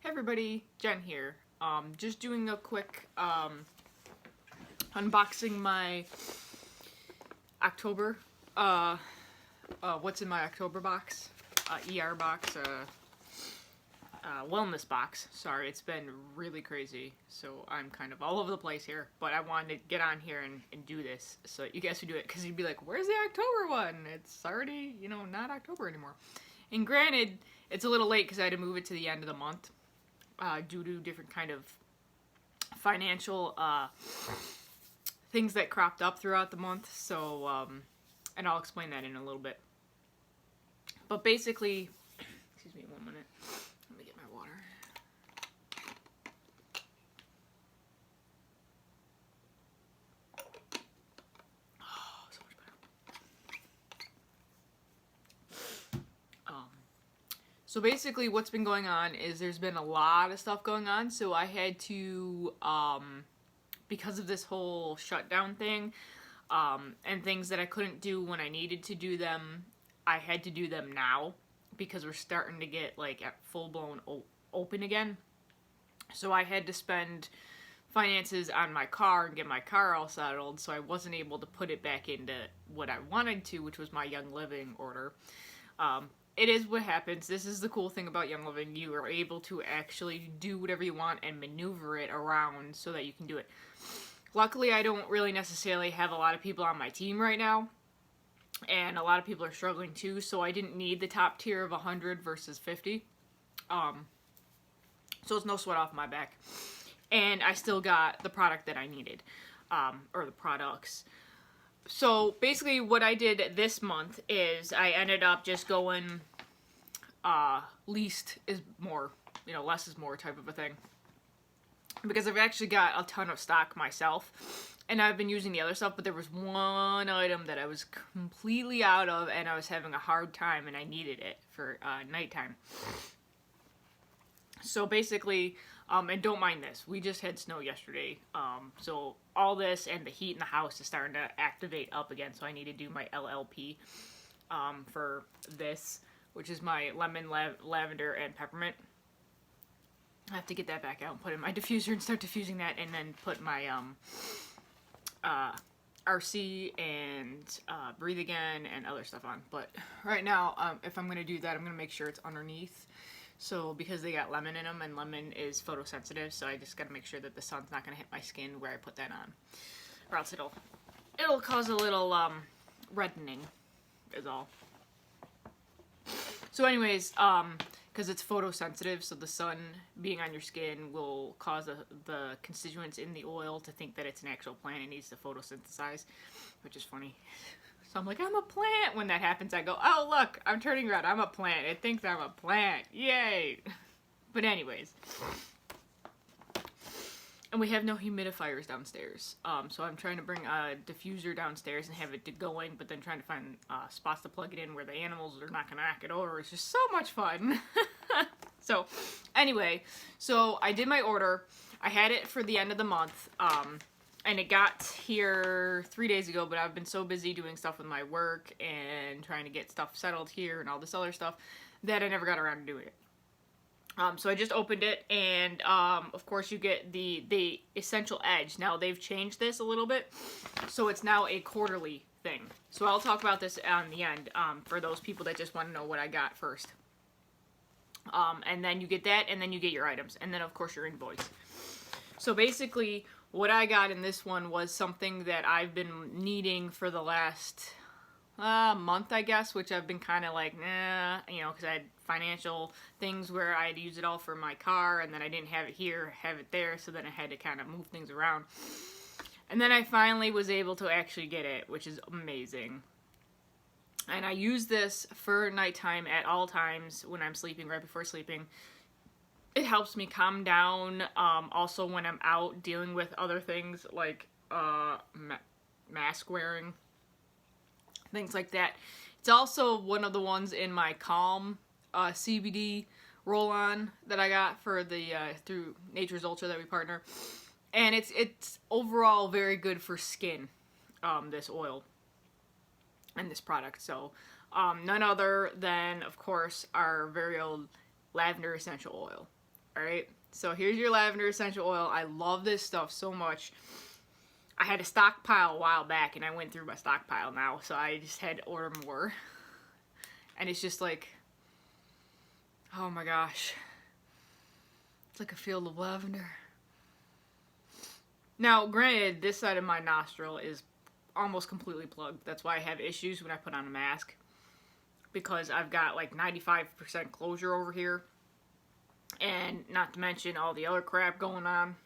Hey everybody, Jen here. Just doing a quick unboxing my October, what's in my October box, ER box, wellness box. Sorry, it's been really crazy, so I'm kind of all over the place here, but I wanted to get on here and do this so you guys would do it, because you'd be like, where's the October one? It's already, not October anymore. And granted, it's a little late because I had to move it to the end of the month. Due to different kind of financial things that cropped up throughout the month. So, and I'll explain that in a little bit. But basically, excuse me 1 minute. Let me get my water. Oh, so much better. So basically what's been going on is there's been a lot of stuff going on, so I had to, because of this whole shutdown thing, and things that I couldn't do when I needed to do them, I had to do them now, because we're starting to get, like, at full-blown open again. So I had to spend finances on my car and get my car all settled, so I wasn't able to put it back into what I wanted to, which was my Young Living order. It is what happens. This is the cool thing about Young Living. You are able to actually do whatever you want and maneuver it around so that you can do it. Luckily, I don't really necessarily have a lot of people on my team right now, and a lot of people are struggling too, so I didn't need the top tier of 100 versus 50. So it's no sweat off my back. And I still got the product that I needed, or the products. So basically what I did this month is I ended up just going least is more, less is more type of a thing. Because I've actually got a ton of stock myself, and I've been using the other stuff, but there was one item that I was completely out of, and I was having a hard time, and I needed it for nighttime. So basically, and don't mind this, we just had snow yesterday, so all this and the heat in the house is starting to activate up again, so I need to do my LLP for this, which is my lemon, lavender, and peppermint. I have to get that back out and put in my diffuser and start diffusing that, and then put my RC and Breathe Again and other stuff on. But right now, if I'm going to do that, I'm going to make sure it's underneath. So because they got lemon in them, and lemon is photosensitive, so I just got to make sure that the sun's not going to hit my skin where I put that on, or else it'll cause a little reddening is all. So anyways, because it's photosensitive, so the sun being on your skin will cause the constituents in the oil to think that it's an actual plant. It needs to photosynthesize, which is funny. So I'm like, I'm a plant. When that happens, I go, oh, look, I'm turning red. I'm a plant. It thinks I'm a plant. Yay. But anyways. And we have no humidifiers downstairs. So I'm trying to bring a diffuser downstairs and have it going, but then trying to find spots to plug it in where the animals are not going to knock it over. It's just so much fun. So anyway, so I did my order. I had it for the end of the month. And it got here 3 days ago, but I've been so busy doing stuff with my work and trying to get stuff settled here and all this other stuff that I never got around to doing it. So I just opened it, and of course you get the Essential Edge. Now they've changed this a little bit, so it's now a quarterly thing. So I'll talk about this on the end for those people that just want to know what I got first. And then you get that, and then you get your items, and then of course your invoice. So basically, what I got in this one was something that I've been needing for the last month, I guess, which I've been kind of like, nah, because I had financial things where I had to use it all for my car, and then I didn't have it here, have it there, so then I had to kind of move things around. And then I finally was able to actually get it, which is amazing. And I use this for nighttime at all times when I'm sleeping, right before sleeping. It helps me calm down, also when I'm out dealing with other things like mask wearing, things like that. It's also one of the ones in my Calm CBD roll-on that I got for the through Nature's Ultra that we partner, and it's overall very good for skin, this oil and this product. So none other than, of course, our very old lavender essential oil. Alright? So here's your lavender essential oil. I love this stuff so much. I had a stockpile a while back, and I went through my stockpile now, so I just had to order more. And it's just like, oh my gosh. It's like a field of lavender. Now, granted, this side of my nostril is almost completely plugged. That's why I have issues when I put on a mask. Because I've got like 95% closure over here. And not to mention all the other crap going on.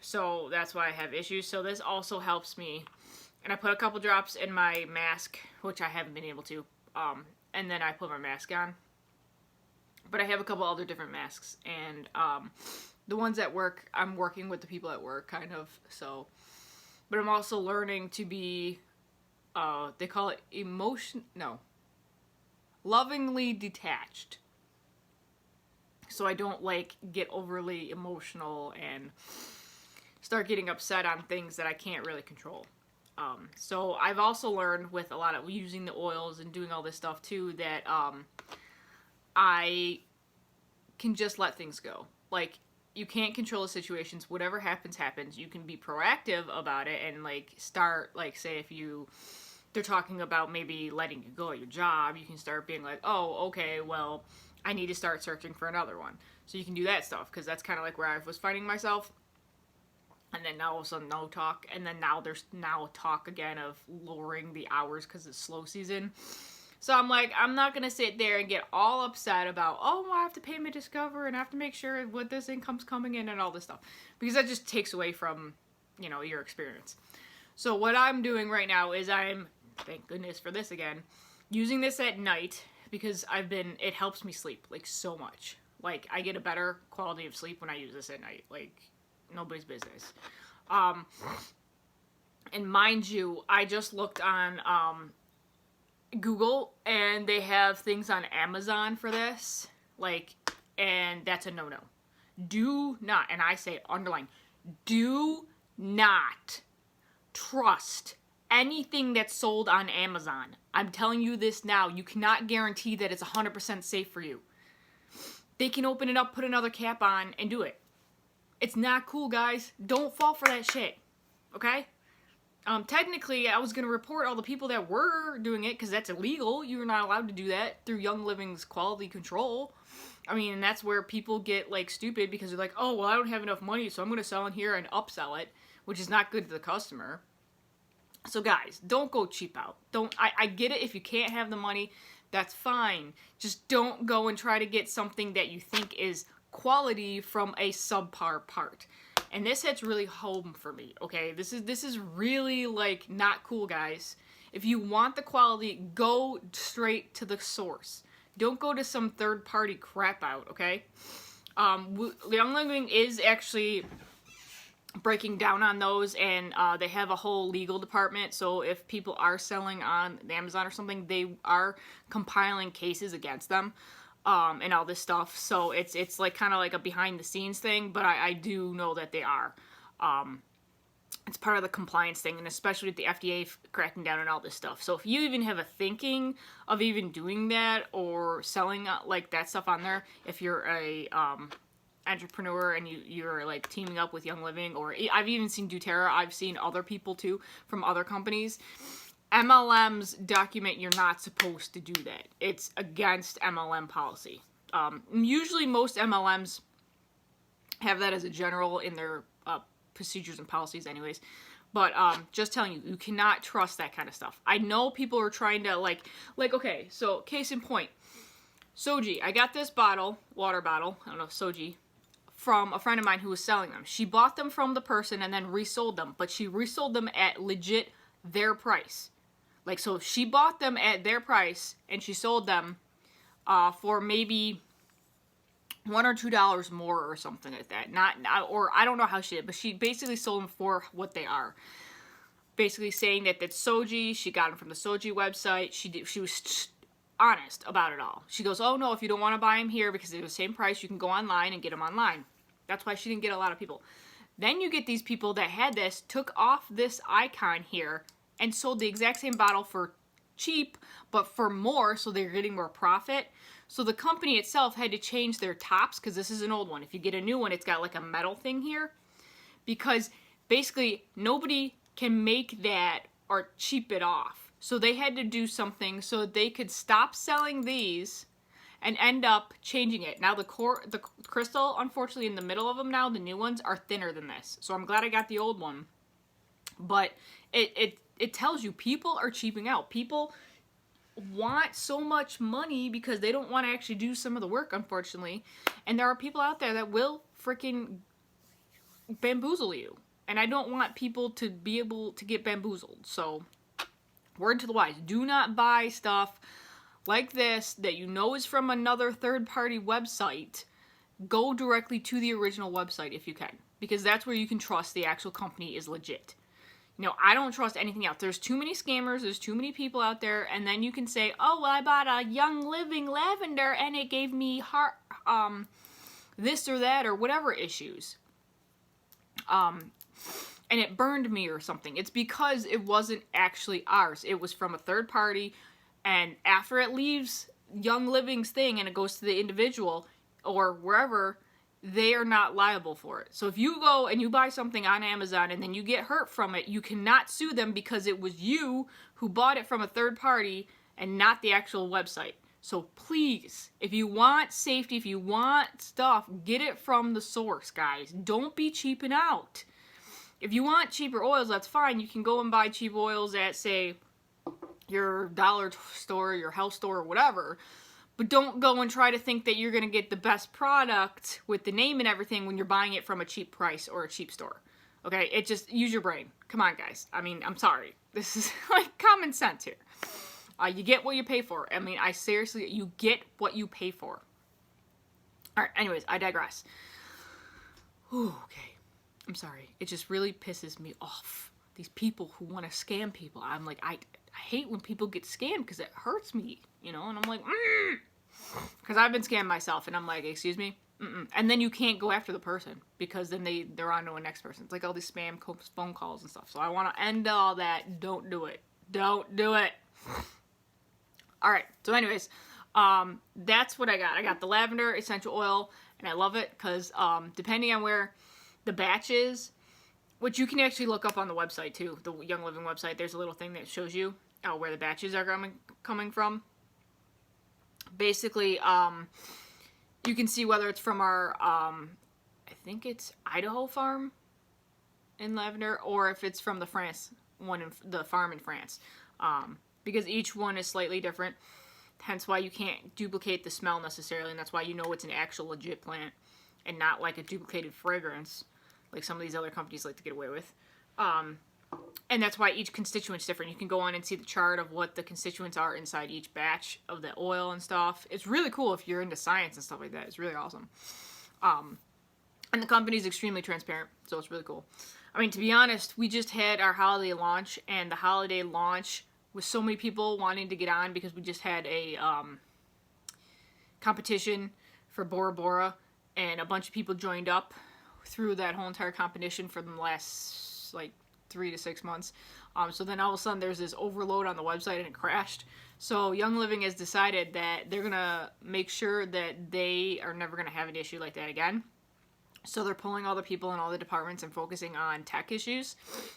So that's why I have issues. So this also helps me. And I put a couple drops in my mask, which I haven't been able to. And then I put my mask on. But I have a couple other different masks. And the ones at work, I'm working with the people at work, kind of. So, but I'm also learning to be, they call it lovingly detached. So I don't like get overly emotional and start getting upset on things that I can't really control. So I've also learned with a lot of using the oils and doing all this stuff too that I can just let things go. Like, you can't control the situations. Whatever happens, happens. You can be proactive about it and like start, like, say if they're talking about maybe letting you go at your job, you can start being like, oh, okay, well, I need to start searching for another one. So you can do that stuff, because that's kind of like where I was finding myself. And then now all of a sudden no talk, and then now there's talk again of lowering the hours because it's slow season. So I'm like, I'm not going to sit there and get all upset about, oh, I have to pay my Discover and I have to make sure what this income's coming in and all this stuff. Because that just takes away from, you know, your experience. So what I'm doing right now is thank goodness for this again, using this at night because it helps me sleep, like, so much. Like, I get a better quality of sleep when I use this at night. Like, nobody's business. And mind you, I just looked on Google, and they have things on Amazon for this, like, and that's a no-no. Do not, and I say underline, do not trust anything that's sold on Amazon. I'm telling you this now. You cannot guarantee that it's 100% safe for you. They can open it up, put another cap on, and do it. It's not cool, guys. Don't fall for that shit. Okay? Technically, I was going to report all the people that were doing it, because that's illegal. You're not allowed to do that through Young Living's quality control. I mean, and that's where people get, like, stupid, because they're like, oh, well, I don't have enough money, so I'm going to sell in here and upsell it, which is not good to the customer. So, guys, don't go cheap out. I get it if you can't have the money, that's fine. Just don't go and try to get something that you think is quality from a subpar part. And this hits really home for me, okay? This is really, like, not cool, guys. If you want the quality, go straight to the source. Don't go to some third-party crap out, okay? Young Living is actually breaking down on those, and they have a whole legal department, so if people are selling on Amazon or something, they are compiling cases against them. And all this stuff, so it's like kind of like a behind the scenes thing, but I do know that they are. It's part of the compliance thing, and especially with the FDA cracking down on all this stuff. So if you even have a thinking of even doing that or selling like that stuff on there, if you're a entrepreneur and you're like teaming up with Young Living, or I've even seen doTERRA, I've seen other people too from other companies. MLMs document you're not supposed to do that. It's against MLM policy. Usually most MLMs have that as a general in their procedures and policies anyways. But just telling you, you cannot trust that kind of stuff. I know people are trying to like okay, so case in point. Soji, I got this water bottle, I don't know, Soji, from a friend of mine who was selling them. She bought them from the person and then resold them, but she resold them at legit their price. Like, so she bought them at their price, and she sold them for maybe $1 or $2 more or something like that. Or I don't know how she did, but she basically sold them for what they are. Basically saying that that's Soji, she got them from the Soji website. She was honest about it all. She goes, oh no, if you don't want to buy them here because they're the same price, you can go online and get them online. That's why she didn't get a lot of people. Then you get these people that had this, took off this icon here, and sold the exact same bottle for cheap, but for more, so they're getting more profit. So the company itself had to change their tops, because this is an old one. If you get a new one, it's got like a metal thing here, because basically nobody can make that or cheap it off. So they had to do something so that they could stop selling these and end up changing it. Now the crystal, unfortunately, in the middle of them now, the new ones are thinner than this. So I'm glad I got the old one. But it tells you people are cheaping out. People want so much money because they don't want to actually do some of the work, unfortunately. And there are people out there that will freaking bamboozle you. And I don't want people to be able to get bamboozled. So, word to the wise, do not buy stuff like this that you know is from another third-party website. Go directly to the original website if you can, because that's where you can trust the actual company is legit. You know, I don't trust anything else. There's too many scammers, there's too many people out there, and then you can say, oh, well, I bought a Young Living lavender and it gave me this or that or whatever issues. And it burned me or something. It's because it wasn't actually ours. It was from a third party, and after it leaves Young Living's thing and it goes to the individual or wherever, they are not liable for it. So if you go and you buy something on Amazon and then you get hurt from it, you cannot sue them because it was you who bought it from a third party and not the actual website. So please, if you want safety, if you want stuff, get it from the source, guys. Don't be cheaping out. If you want cheaper oils, that's fine. You can go and buy cheap oils at, say, your dollar store, your health store, or whatever. But don't go and try to think that you're going to get the best product with the name and everything when you're buying it from a cheap price or a cheap store. Okay? It just, use your brain. Come on, guys. I mean, I'm sorry. This is like common sense here. You get what you pay for. I mean, you get what you pay for. Alright, anyways, I digress. Ooh, okay. I'm sorry. It just really pisses me off. These people who want to scam people. I'm like, I hate when people get scammed because it hurts me, you know? And I'm like, because I've been scammed myself, and I'm like, excuse me? And then you can't go after the person because then they're on to a next person. It's like all these spam phone calls and stuff. So I want to end all that. Don't do it. Don't do it. Alright, so anyways, that's what I got. I got the lavender essential oil, and I love it because depending on where the batch is, which you can actually look up on the website too, the Young Living website, there's a little thing that shows you where the batches are coming from. Basically, you can see whether it's from our, I think it's Idaho farm in lavender, or if it's from the the farm in France. Because each one is slightly different, hence why you can't duplicate the smell necessarily, and that's why you know it's an actual legit plant, and not like a duplicated fragrance, like some of these other companies like to get away with. And that's why each constituent's different. You can go on and see the chart of what the constituents are inside each batch of the oil and stuff. It's really cool if you're into science and stuff like that. It's really awesome. And the company's extremely transparent, so it's really cool. I mean, to be honest, we just had our holiday launch, and the holiday launch with so many people wanting to get on because we just had a competition for Bora Bora, and a bunch of people joined up through that whole entire competition for the last, like, 3 to 6 months. So then all of a sudden there's this overload on the website and it crashed. So Young Living has decided that they're going to make sure that they are never going to have an issue like that again. So they're pulling all the people in all the departments and focusing on tech issues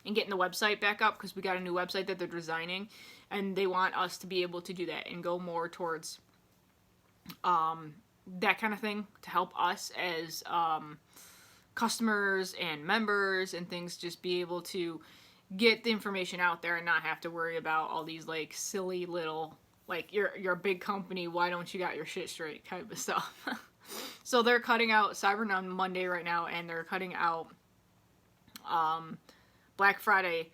and getting the website back up, because we got a new website that they're designing, and they want us to be able to do that and go more towards that kind of thing to help us as customers and members and things, just be able to get the information out there and not have to worry about all these like silly little, like, you're a big company, why don't you got your shit straight type of stuff. So they're cutting out Cyber Monday right now, and they're cutting out Black Friday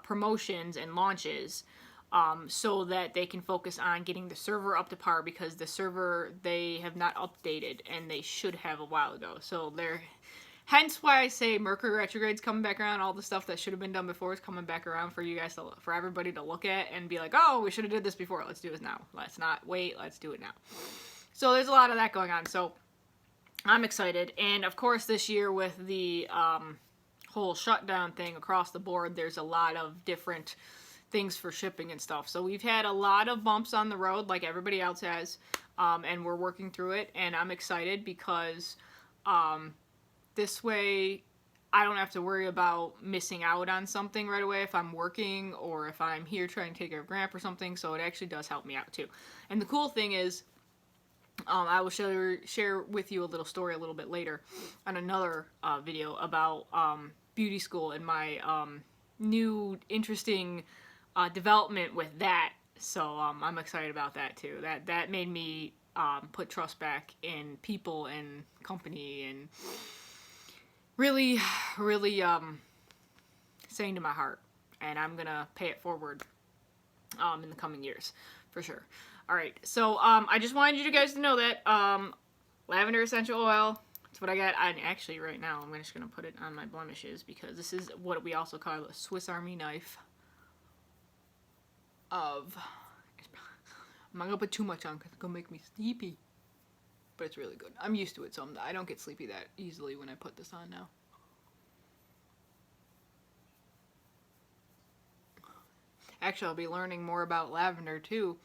promotions and launches, so that they can focus on getting the server up to par, because the server, they have not updated, and they should have a while ago. So they're, hence why I say Mercury retrograde's coming back around. All the stuff that should have been done before is coming back around for you guys for everybody to look at and be like, oh, we should have did this before. Let's do this now. Let's not wait. Let's do it now. So there's a lot of that going on. So I'm excited. And of course, this year with the whole shutdown thing across the board, there's a lot of different things for shipping and stuff. So we've had a lot of bumps on the road like everybody else has, and we're working through it, and I'm excited because this way I don't have to worry about missing out on something right away if I'm working or if I'm here trying to take care of Gramp or something, so it actually does help me out too. And the cool thing is, I will share with you a little story a little bit later on another video about beauty school and my new interesting development with that. So I'm excited about that too. That made me put trust back in people and company and really saying to my heart, and I'm gonna pay it forward in the coming years for sure. Alright, so I just wanted you guys to know that lavender essential oil, that's what I got. And actually right now I'm just gonna put it on my blemishes because this is what we also call a Swiss Army knife of, I'm not gonna put too much on because it's gonna make me sleepy. But it's really good. I'm used to it, so I don't get sleepy that easily when I put this on now. Actually, I'll be learning more about lavender, too,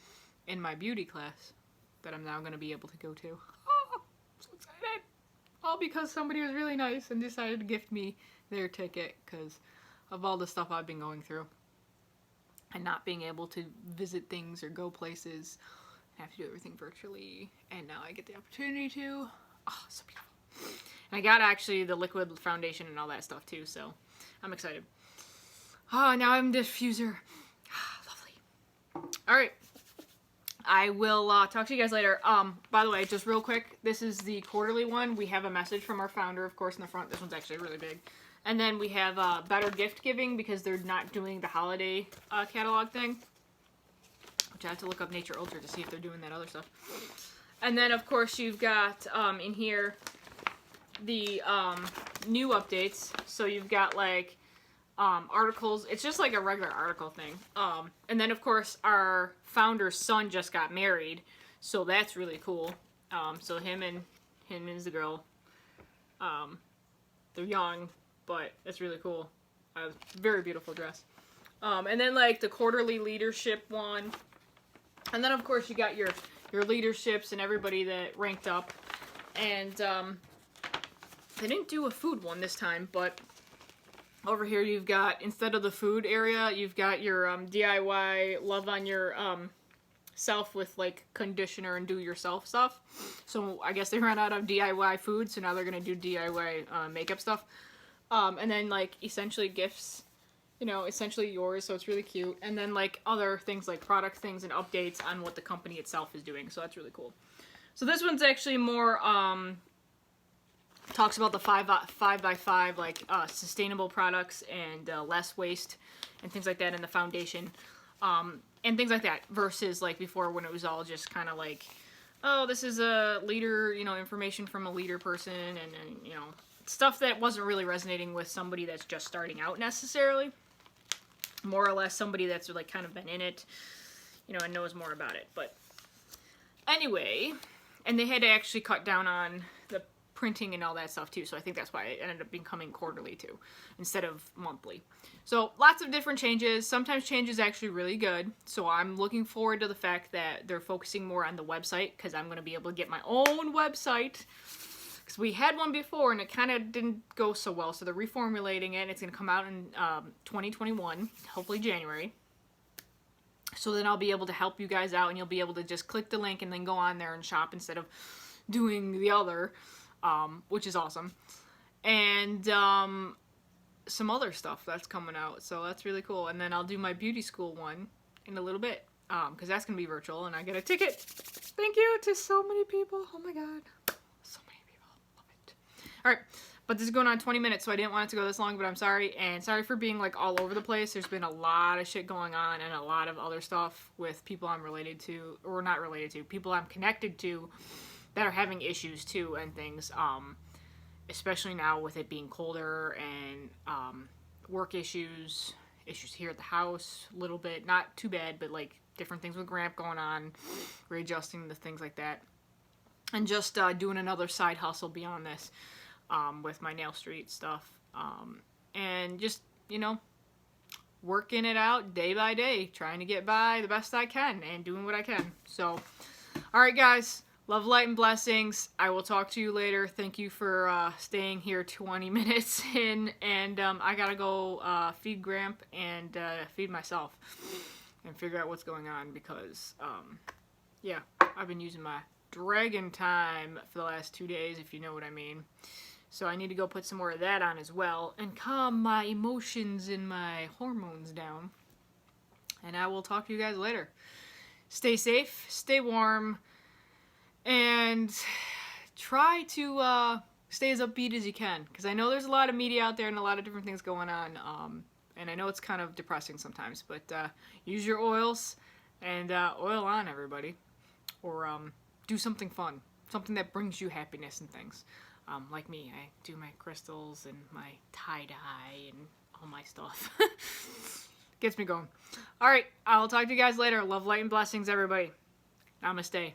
in my beauty class that I'm now going to be able to go to. Oh, I'm so excited. All because somebody was really nice and decided to gift me their ticket because of all the stuff I've been going through. And not being able to visit things or go places. I have to do everything virtually, and now I get the opportunity to. Oh, so beautiful. And I got actually the liquid foundation and all that stuff too, so I'm excited. Oh, now I'm diffuser. Lovely. Alright. I will talk to you guys later. By the way, just real quick, this is the quarterly one. We have a message from our founder, of course, in the front. This one's actually really big. And then we have better gift giving because they're not doing the holiday catalog thing. Which I have to look up Nature Ultra to see if they're doing that other stuff. And then, of course, you've got in here the new updates. So you've got, like, articles. It's just like a regular article thing. And then, of course, our founder's son just got married. So that's really cool. So him and the girl, they're young, but it's really cool. Very beautiful dress. And then, like, the quarterly leadership one. And then, of course, you got your leaderships and everybody that ranked up. And they didn't do a food one this time, but over here you've got, instead of the food area, you've got your DIY love on your self with, like, conditioner and do-yourself stuff. So I guess they ran out of DIY food, so now they're going to do DIY makeup stuff. And then, like, essentially gifts. You know, essentially yours, so it's really cute. And then, like, other things like product things and updates on what the company itself is doing, so that's really cool. So this one's actually more, talks about the 5x5, like, sustainable products and less waste and things like that in the foundation. And things like that, versus, like, before when it was all just kind of like, oh, this is a leader, you know, information from a leader person, and, you know, stuff that wasn't really resonating with somebody that's just starting out necessarily. More or less somebody that's, like, kind of been in it, you know, and knows more about it. But anyway, and they had to actually cut down on the printing and all that stuff too, so I think that's why it ended up becoming quarterly too, instead of monthly. So lots of different changes. Sometimes change is actually really good, so I'm looking forward to the fact that they're focusing more on the website, because I'm going to be able to get my own website. Because we had one before and it kind of didn't go so well, so they're reformulating it, and it's going to come out in 2021, hopefully January. So then I'll be able to help you guys out, and you'll be able to just click the link and then go on there and shop instead of doing the other, which is awesome. And some other stuff that's coming out, so that's really cool. And then I'll do my beauty school one in a little bit, because that's going to be virtual, and I get a ticket. Thank you to so many people. Oh my god. Alright, but this is going on 20 minutes, so I didn't want it to go this long, but I'm sorry, and sorry for being, like, all over the place. There's been a lot of shit going on, and a lot of other stuff with people I'm related to, or not related to, people I'm connected to that are having issues, too, and things, especially now with it being colder, and, work issues here at the house, a little bit, not too bad, but, like, different things with Gramp going on, readjusting the things like that, and just, doing another side hustle beyond this. With my Nail Street stuff, and just, you know, working it out day by day, trying to get by the best I can and doing what I can. So, all right, guys. Love, light, and blessings. I will talk to you later. Thank you for staying here 20 minutes in. And I gotta go feed Gramp and feed myself and figure out what's going on because, yeah, I've been using my dragon time for the last 2 days, if you know what I mean. So I need to go put some more of that on as well and calm my emotions and my hormones down. And I will talk to you guys later. Stay safe, stay warm, and try to stay as upbeat as you can. Because I know there's a lot of media out there and a lot of different things going on. And I know it's kind of depressing sometimes. But use your oils and oil on, everybody. Or do something fun. Something that brings you happiness and things. Like me, I do my crystals and my tie-dye and all my stuff. Gets me going. Alright, I'll talk to you guys later. Love, light, and blessings, everybody. Namaste.